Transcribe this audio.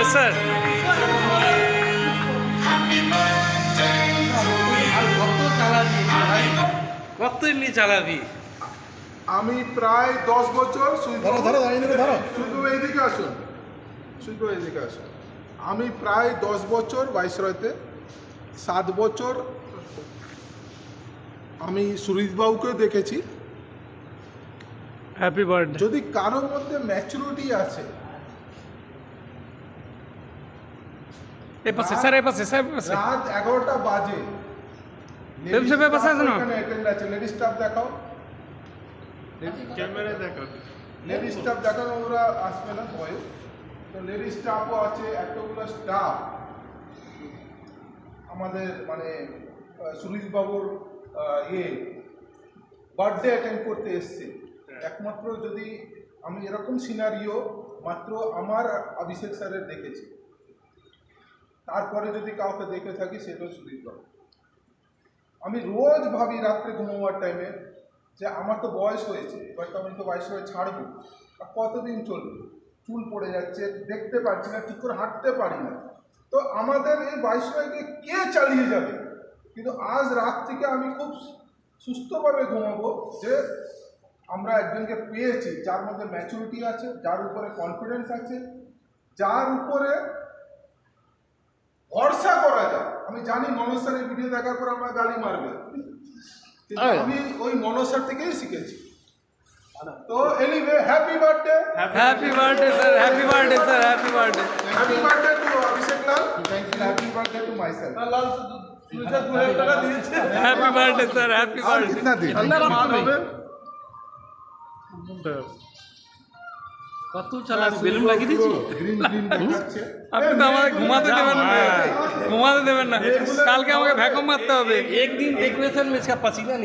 Yes sir. কত এমনি চালাবি? আমি প্রায় 10 বছর শুধু এইদিকে আসুন, শুধু এইদিকে আসুন। আমি প্রায় 10 বছর ভাইসরয়তে, 7 বছর আমি সুরিতবাবুকে দেখেছি। Happy birthday. যদি কারোর মধ্যে ম্যাচুরিটি আছে, এ পাশে স্যার, এ পাশে স্যার, পাশে রাত 11টা বাজে, ব্যবসা আছে না? লেডি স্টাফ দেখাও, ক্যামেরায় দেখো। লেডি স্টাফ দেখানো, ওরা আসবে না ভয়ে। তো লেডি স্টাফও আছে, এতগুলো স্টাফ আমাদের মানে সুনীলবাবুর বার্থডে অ্যাটেন্ড করতে এসছে। একমাত্র যদি আমি এরকম সিনারিও মাত্র আমার অভিষেক স্যারের দেখেছি, তারপরে যদি কাউকে দেখে থাকি সেটা সুনীলবাবু। আমি রোজ ভাবি রাত্রে ঘুমোবার টাইমে যে আমার তো বয়স হয়েছে, এবার তো আমি তো বয়স হয়ে ছাড়বো, আর কতদিন চলবে, চুল পড়ে যাচ্ছে, দেখতে পাচ্ছি না, ঠিক করে হাঁটতে পারি না। তো আমাদের এই বাইশকে কে চালিয়ে যাবে? কিন্তু আজ রাত থেকে আমি খুব সুস্থভাবে ঘুমাবো যে আমরা একজনকে পেয়েছি যার মধ্যে ম্যাচুরিটি আছে, যার উপরে কনফিডেন্স আছে, যার উপরে ভরসা করা যায়। আমি জানি মনোজ স্যারের ভিডিও দেখার পর আমরা গালি মারবে, কিন্তু আমি ওই মনোজ স্যার থেকেই শিখেছি। তো anyway, happy birthday. Happy birthday sir, happy birthday sir, happy birthday. Happy birthday to Abhishek Lal. Thank you. Happy birthday to myself. Happy birthday sir, happy birthday. कितना दिन হবে কত চালাবি? বেলুন লাগিয়ে দিচ্ছি। গ্রিন গ্রিন দেখাচ্ছে। আপনি তো আমাকে ঘুমাতে দেবেন না, ঘুমাতে দেবেন না। কালকে আমাকে ভ্যাকুম মারতে হবে। একদিন ডেকোরেশন में इसका पसीना